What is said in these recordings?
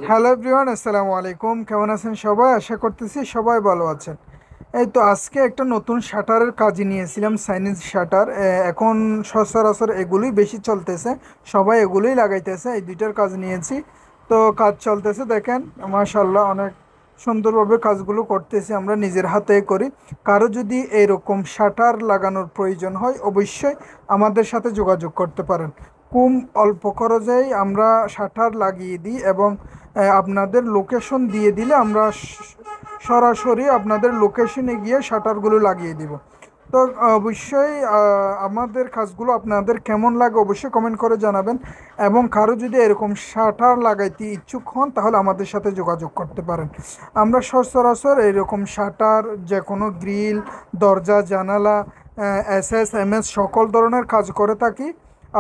Hello everyone, আসসালামু আলাইকুম। কেমন আছেন সবাই? আশা করতেছি সবাই ভালো আছেন। এই তো আজকে একটা নতুন শাটারের কাজ নিয়েছিলাম, চাইনিজ শাটার। এখন সচরাচর এগুলোই বেশি চলতেছে, সবাই এগুলোই লাগাইতেছে। এই দুইটার কাজ নিয়েছি, তো কাজ চলতেছে দেখেন। মাশাআল্লাহ, অনেক সুন্দরভাবে কাজগুলো করতেছি, আমরা নিজের হাতে করি। কারো যদি এরকম শাটার লাগানোর প্রয়োজন হয় অবশ্যই আমাদের সাথে যোগাযোগ করতে পারেন। কম অল্প খরচেই আমরা শাটার লাগিয়ে দিই এবং আপনাদের লোকেশন দিয়ে দিলে আমরা সরাসরি আপনাদের লোকেশনে গিয়ে শাটারগুলো লাগিয়ে দিব। তো অবশ্যই আমাদের কাজগুলো আপনাদের কেমন লাগে অবশ্যই কমেন্ট করে জানাবেন। এবং কারো যদি এরকম শাটার লাগাইতে ইচ্ছুক হন তাহলে আমাদের সাথে যোগাযোগ করতে পারেন। আমরা সচরাচর এরকম শাটার, যে কোনো গ্রিল, দরজা, জানালা, এসএস, এমএস সকল ধরনের কাজ করে থাকি।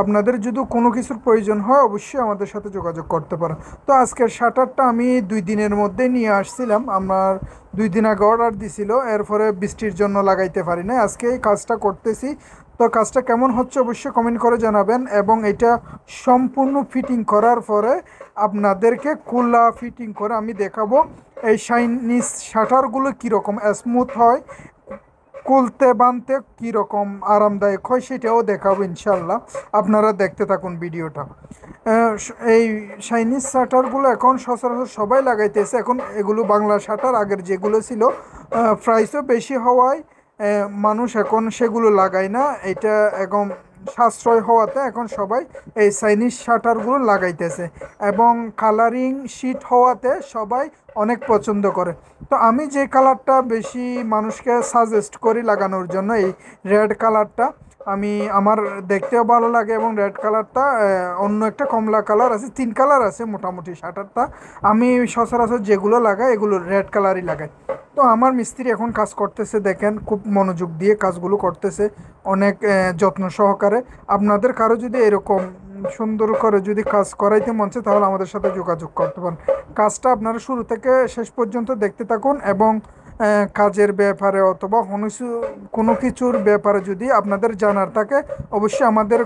আপনাদের যদি কোনো কিছুর প্রয়োজন হয় অবশ্যই আমাদের সাথে যোগাযোগ করতে পারেন। তো আজকের শাটারটা আমি 2 দিনের মধ্যে নিয়ে আসছিলাম। আমার 2 দিন আগে অর্ডার দিছিল, এরপরে বৃষ্টির জন্য লাগাইতে পারি না, আজকে এই কাজটা করতেছি। তো কাজটা কেমন হচ্ছে অবশ্যই কমেন্ট করে জানাবেন। এবং এটা সম্পূর্ণ ফিটিং করার পরে আপনাদেরকে খোলা ফিটিং করে আমি দেখাবো এই চাইনিজ শাটারগুলো কীরকম স্মুথ হয়, খুলতে বানতে কীরকম আরামদায়ক হয় সেটাও দেখাবো ইনশাল্লাহ। আপনারা দেখতে থাকুন ভিডিওটা। এই চাইনিজ শাটারগুলো এখন সচরাচর সবাই লাগাইতেছে। এখন এগুলো বাংলা শাটার, আগের যেগুলো ছিল প্রাইসও বেশি হওয়ায় মানুষ এখন সেগুলো লাগায় না। এটা এখন সাশ্রয় হওয়াতে এখন সবাই এই চাইনিজ শাটারগুলো লাগাইতেছে। এবং কালারিং শিট হওয়াতে সবাই অনেক পছন্দ করে। তো আমি যে কালারটা বেশি মানুষকে সাজেস্ট করি লাগানোর জন্য, এই রেড কালারটা। আমার দেখতেও ভালো লাগে এবং রেড কালারটা, অন্য একটা কমলা কালার আছে, 3 কালার আছে মোটামুটি শাটারটা। আমি সচরাচর যেগুলো লাগাই এগুলো রেড কালারই লাগাই। তো আমার মিস্ত্রি এখন কাজ করতেছে দেখেন, খুব মনোযোগ দিয়ে কাজগুলো করতেছে, অনেক যত্ন সহকারে। আপনাদের কারো যদি এরকম সুন্দর করে যদি কাজ করাইতে মন চায় তাহলে আমাদের সাথে যোগাযোগ করতে পারেন। কাজটা আপনারা শুরু থেকে শেষ পর্যন্ত দেখতে থাকুন। এবং কাজের ব্যাপারে অথবা কোনো কিছুর ব্যাপারে যদি আপনাদের জানার থাকে অবশ্যই আমাদের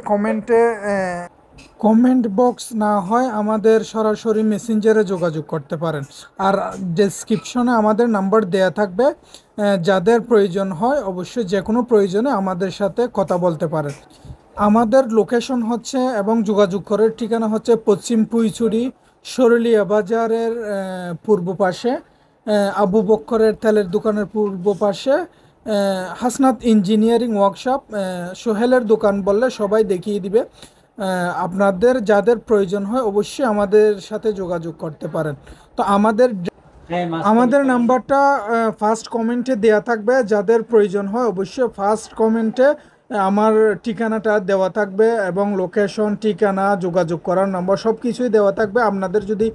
কমেন্ট বক্স না হয় আমাদের সরাসরি মেসেঞ্জারে যোগাযোগ করতে পারেন। আর ডেসক্রিপশনে আমাদের নাম্বার দেয়া থাকবে, যাদের প্রয়োজন হয় অবশ্যই যে কোনো প্রয়োজনে আমাদের সাথে কথা বলতে পারেন। আমাদের লোকেশন হচ্ছে এবং যোগাযোগ করার ঠিকানা হচ্ছে পশ্চিম পুইচুরি, সরুলিয়া বাজারের পূর্ব পাশে, আবু বক্করের তেলের দোকানের পূর্ব পাশে, হাসনাত ইঞ্জিনিয়ারিং ওয়ার্কশপ, সোহেলের দোকান বললে সবাই দেখিয়ে দিবে। আপনাদের যাদের প্রয়োজন হয় অবশ্যই আমাদের সাথে যোগাযোগ করতে পারেন। তো আমাদের নাম্বারটা ফার্স্ট কমেন্টে দেয়া থাকবে, যাদের প্রয়োজন হয় অবশ্যই ফার্স্ট কমেন্টে আমার ঠিকানাটা দেওয়া থাকবে এবং লোকেশন, ঠিকানা, যোগাযোগ করার নাম্বার সব কিছুই দেওয়া থাকবে। আপনাদের যদি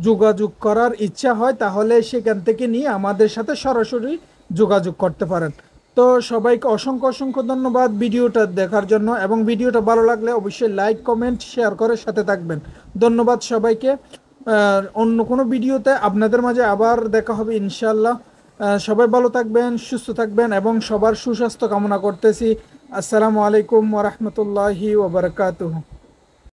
যোগাযোগ করার ইচ্ছা হয় তাহলে সেখান থেকে নিয়ে আমাদের সাথে সরাসরি যোগাযোগ করতে পারেন। তো সবাইকে অসংখ্য অসংখ্য ধন্যবাদ ভিডিওটা দেখার জন্য। এবং ভিডিওটা ভালো লাগলে অবশ্যই লাইক, কমেন্ট, শেয়ার করে সাথে থাকবেন। ধন্যবাদ সবাইকে। অন্য কোনো ভিডিওতে আপনাদের মাঝে আবার দেখা হবে ইনশাল্লাহ। সবাই ভালো থাকবেন, সুস্থ থাকবেন এবং সবার সুস্বাস্থ্য কামনা করতেছি। আসসালামু আলাইকুম ওয়া রাহমাতুল্লাহি ওয়া বারাকাতুহু।